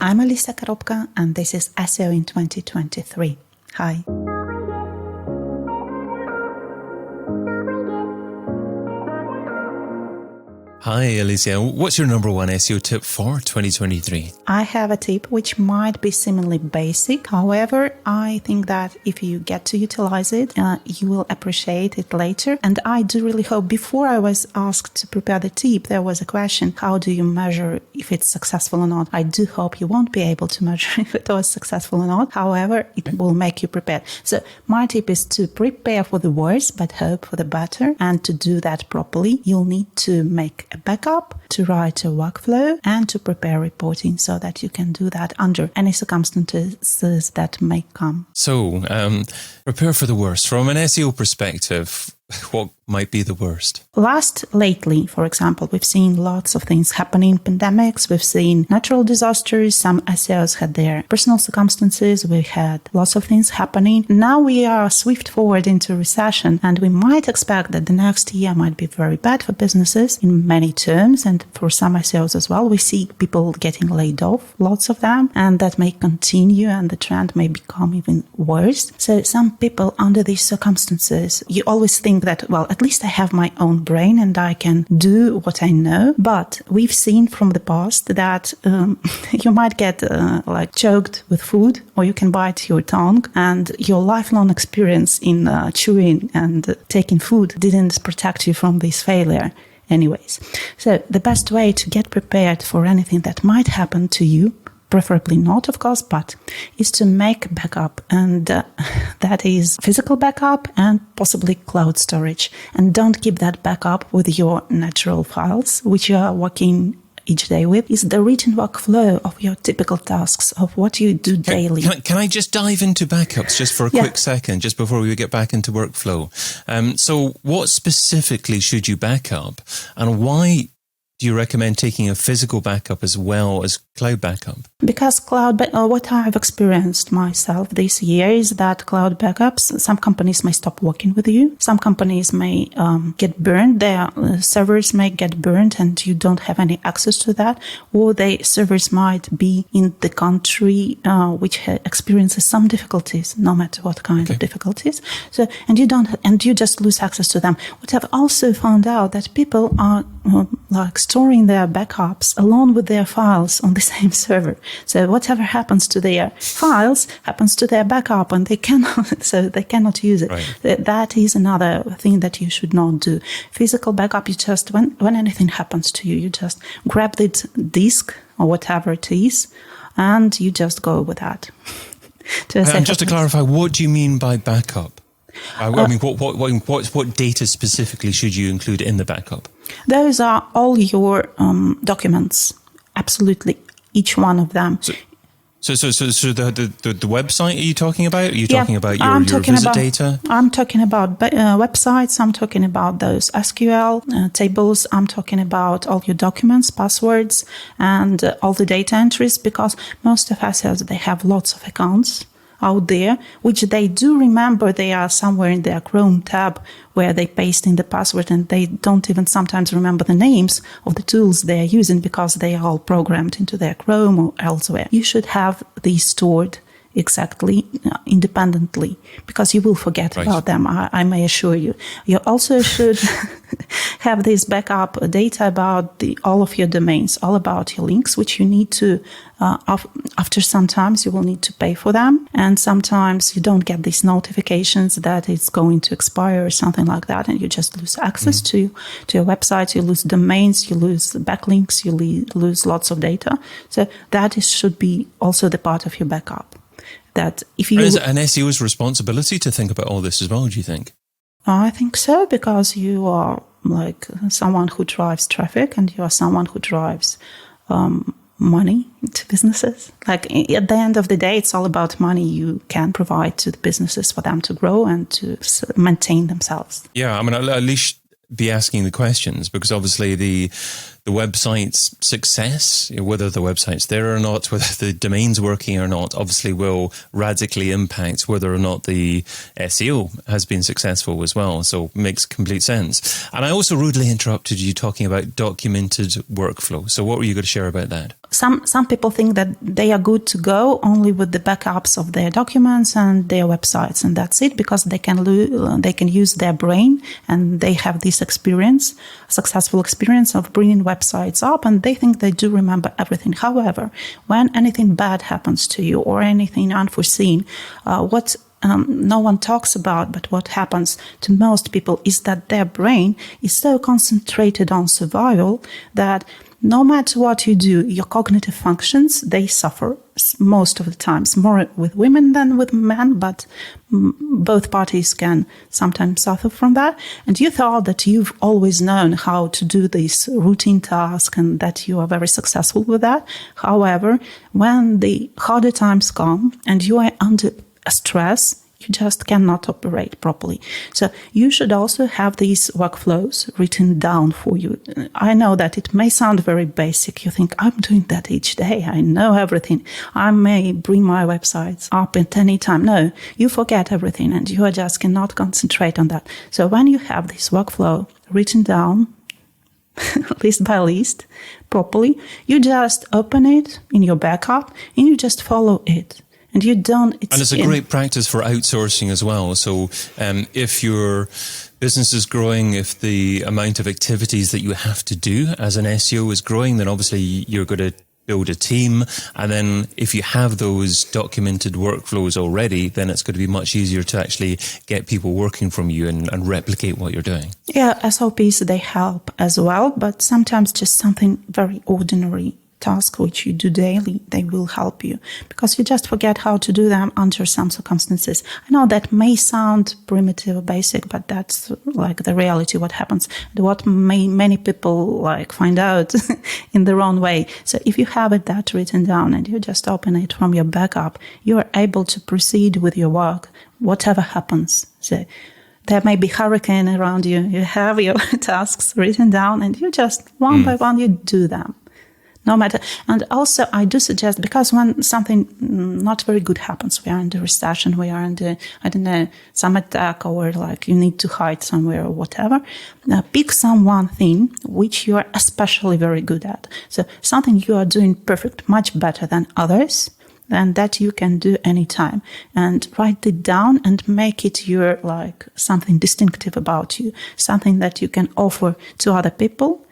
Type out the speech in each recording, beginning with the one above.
I'm Alisa Korobka, and this is SEO in 2023. Hi. Hi, Alicia. What's your number one SEO tip for 2023? I have a tip which might be similarly basic. However, I think that if you get to utilize it, you will appreciate it later. And I do really hope, before I was asked to prepare the tip, there was a question, how do you measure if it's successful or not? I do hope you won't be able to measure if it was successful or not. However, it will make you prepared. So my tip is to prepare for the worst, but hope for the better. And to do that properly, you'll need to make a backup, to write a workflow, and to prepare reporting so that you can do that under any circumstances that may come. So, prepare for the worst. From an SEO perspective, what might be the worst? Lately, for example, we've seen lots of things happening, pandemics, we've seen natural disasters, some SEOs had their personal circumstances, we had lots of things happening. Now we are swift forward into recession, and we might expect that the next year might be very bad for businesses in many terms, and for some SEOs as well. We see people getting laid off, lots of them, and that may continue and the trend may become even worse. So some people under these circumstances, you always think that, well, at least I have my own brain and I can do what I know. But we've seen from the past that you might get choked with food, or you can bite your tongue, and your lifelong experience in chewing and taking food didn't protect you from this failure anyways. So the best way to get prepared for anything that might happen to you, preferably not, of course, but is to make backup. And that is physical backup and possibly cloud storage. And don't keep that backup with your natural files, which you are working each day with. Is the written workflow of your typical tasks, of what you do daily. Can I just dive into backups just for a quick second, just before we get back into workflow? So what specifically should you back up, and why do you recommend taking a physical backup as well as cloud backup? Because what I've experienced myself this year is that cloud backups, some companies may stop working with you. Some companies may get burned. Their servers may get burned and you don't have any access to that. Or their servers might be in the country which experiences some difficulties, no matter what kind of difficulties. So, and you just lose access to them. What I've also found out that people are storing their backups along with their files on the same server. So whatever happens to their files happens to their backup, and they cannot use it. Right. That is another thing that you should not do. Physical backup, you just, when anything happens to you, you just grab the disk or whatever it is, and you just go with that. And just to clarify, what do you mean by backup? I mean, what data specifically should you include in the backup? Those are all your documents, absolutely, each one of them. So the website are you talking about? Are you talking about your visit data? I'm talking about websites. I'm talking about those SQL tables. I'm talking about all your documents, passwords, and all the data entries, because most of us, they have lots of accounts out there, which they do remember. They are somewhere in their Chrome tab where they paste in the password, and they don't even sometimes remember the names of the tools they are using because they are all programmed into their Chrome or elsewhere. You should have these stored exactly independently, because you will forget about them, I may assure you. You also should have this backup data about all of your domains, all about your links, which you need to, after sometimes you will need to pay for them. And sometimes you don't get these notifications that it's going to expire or something like that, and you just lose access to your website, you lose domains, you lose backlinks, you lose lots of data. So that should be also the part of your backup. That if you... Is it an SEO's responsibility to think about all this as well, do you think? I think so, because you are like someone who drives traffic, and you are someone who drives money to businesses. Like at the end of the day, it's all about money you can provide to the businesses for them to grow and to maintain themselves. Yeah, I mean, at least be asking the questions, because obviously the the website's success, whether the website's there or not, whether the domain's working or not, obviously will radically impact whether or not the SEO has been successful as well. So it makes complete sense. And I also rudely interrupted you talking about documented workflow. So what were you going to share about that? Some people think that they are good to go only with the backups of their documents and their websites, and that's it, because they can use their brain, and they have this successful experience of bringing websites up, and they think they do remember everything. However, when anything bad happens to you or anything unforeseen, what no one talks about, but what happens to most people is that their brain is so concentrated on survival that no matter what you do, your cognitive functions, they suffer most of the times, more with women than with men, but both parties can sometimes suffer from that. And you thought that you've always known how to do this routine task and that you are very successful with that. However, when the harder times come and you are under stress, you just cannot operate properly. So you should also have these workflows written down for you. I know that it may sound very basic. You think, I'm doing that each day. I know everything. I may bring my websites up at any time. No, you forget everything and you just cannot concentrate on that. So when you have this workflow written down, list by list, properly, you just open it in your backup and you just follow it. And you don't. And it's a great practice for outsourcing as well. So if your business is growing, if the amount of activities that you have to do as an SEO is growing, then obviously you're going to build a team. And then if you have those documented workflows already, then it's going to be much easier to actually get people working from you and replicate what you're doing. Yeah, SOPs, they help as well, but sometimes just something very ordinary task which you do daily, they will help you because you just forget how to do them under some circumstances. I know that may sound primitive or basic, but that's like the reality, what happens, what many people like find out in the wrong way. So if you have that written down and you just open it from your backup, you are able to proceed with your work, whatever happens. So there may be hurricane around you. You have your tasks written down and you just one by one, you do them. No matter. And also, I do suggest, because when something not very good happens, we are under recession, we are under, I don't know, some attack, or like you need to hide somewhere or whatever, pick some one thing which you are especially very good at. So something you are doing perfect, much better than others, and that you can do anytime. And write it down and make it your, like, something distinctive about you, something that you can offer to other people.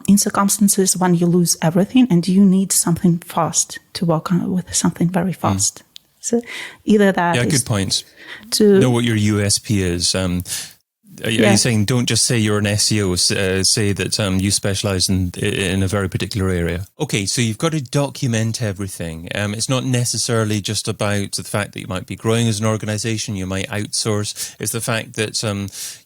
In circumstances when you lose everything and you need something fast to work on with, something very fast. So either that is good point. To know what your USP is. Are you saying don't just say you're an SEO, say that you specialize in a very particular area? Okay, so you've got to document everything. It's not necessarily just about the fact that you might be growing as an organization, you might outsource. It's the fact that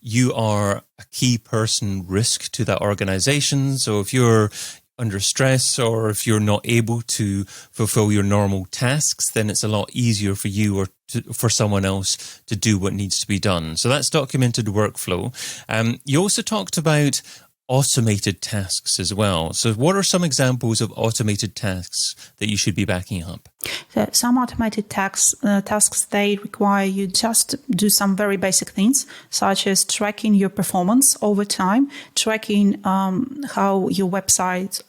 you are a key person risk to that organization. So if you're under stress or if you're not able to fulfill your normal tasks, then it's a lot easier for you or for someone else to do what needs to be done. So that's documented workflow. You also talked about automated tasks as well. So what are some examples of automated tasks that you should be backing up? So some automated tasks, they require you just do some very basic things, such as tracking your performance over time, tracking how your website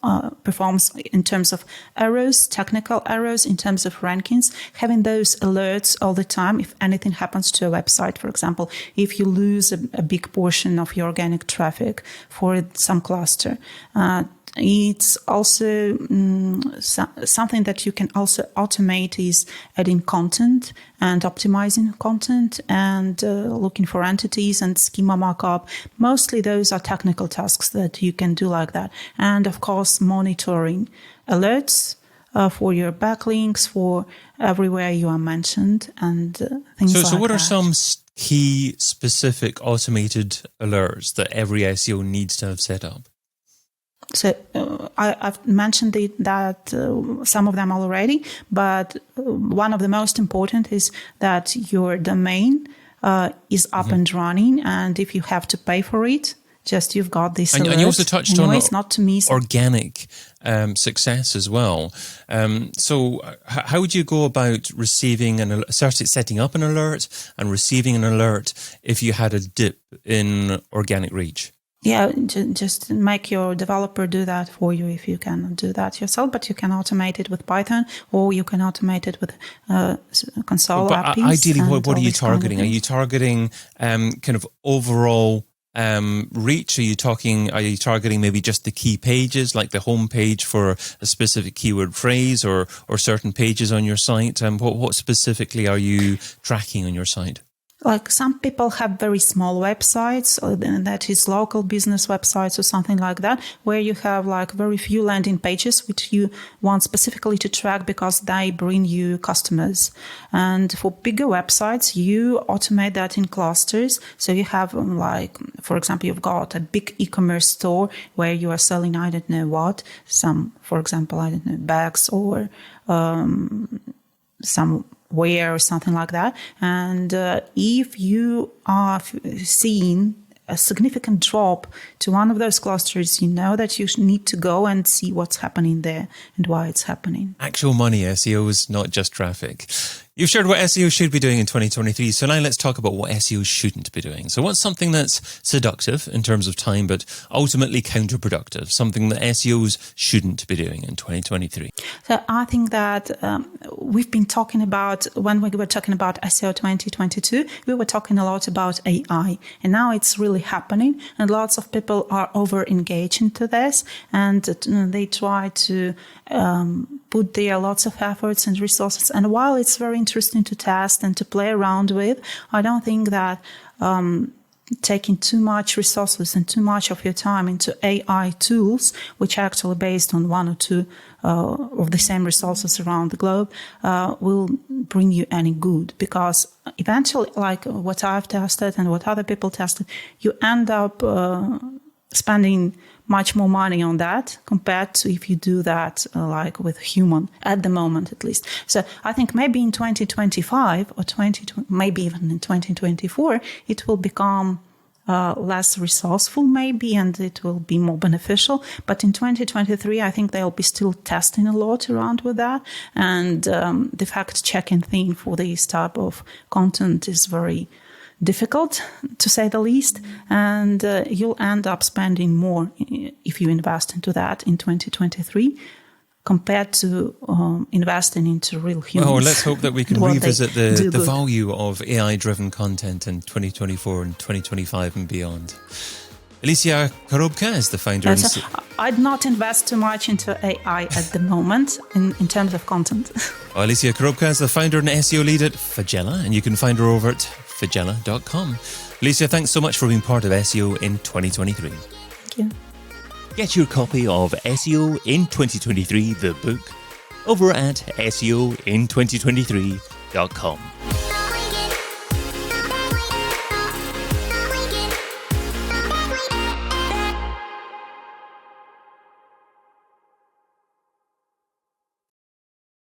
performs in terms of errors, technical errors, in terms of rankings, having those alerts all the time if anything happens to a website. For example, if you lose a big portion of your organic traffic for some cluster, it's also something that you can also automate is adding content and optimizing content and looking for entities and schema markup. Mostly those are technical tasks that you can do like that. And of course, monitoring alerts for your backlinks, for everywhere you are mentioned and things like that. So what are some key specific automated alerts that every SEO needs to have set up? So I've mentioned that some of them already, but one of the most important is that your domain is up and running, and if you have to pay for it, just you've got this and you also touched on not to miss organic success as well. So how would you go about receiving setting up an alert and receiving an alert if you had a dip in organic reach? Yeah, just make your developer do that for you if you cannot do that yourself, but you can automate it with Python, or you can automate it with console APIs. Ideally, what are you targeting? Are you targeting kind of overall reach? Are you targeting maybe just the key pages, like the home page for a specific keyword phrase, or certain pages on your site? What specifically are you tracking on your site? Like some people have very small websites, that is local business websites or something like that, where you have like very few landing pages, which you want specifically to track because they bring you customers. And for bigger websites, you automate that in clusters. So you have like, for example, you've got a big e-commerce store where you are selling, I don't know what, for example, I don't know, bags or some wear or something like that. And if you are seeing a significant drop to one of those clusters, you know that you need to go and see what's happening there and why it's happening. Actual money SEO is not just traffic. You've shared what SEO should be doing in 2023. So now let's talk about what SEO shouldn't be doing. So what's something that's seductive in terms of time, but ultimately counterproductive, something that SEOs shouldn't be doing in 2023? So I think that we've been talking about, when we were talking about SEO 2022, we were talking a lot about AI. And now it's really happening. And lots of people are over-engaged into this. And they try to put there lots of efforts and resources. And while it's very interesting to test and to play around with, I don't think that taking too much resources and too much of your time into AI tools, which are actually based on one or two of the same resources around the globe, will bring you any good. Because eventually, like what I've tested and what other people tested, you end up spending much more money on that compared to if you do that like with human at the moment, at least. So I think maybe in 2025 or maybe even in 2024, it will become less resourceful maybe, and it will be more beneficial. But in 2023, I think they'll be still testing a lot around with that. And the fact-checking thing for this type of content is very difficult, to say the least, and you'll end up spending more if you invest into that in 2023 compared to investing into real humans. Well, let's hope that we can revisit the value of AI-driven content in 2024 and 2025 and beyond. Alicia Korobka is the founder. I'd not invest too much into AI at the moment in terms of content. Well, Alicia Korobka is the founder and SEO lead at Fagella, and you can find her over at fagella.com. Alicia, thanks so much for being part of SEO in 2023. Thank you. Get your copy of SEO in 2023, the book, over at SEOin2023.com.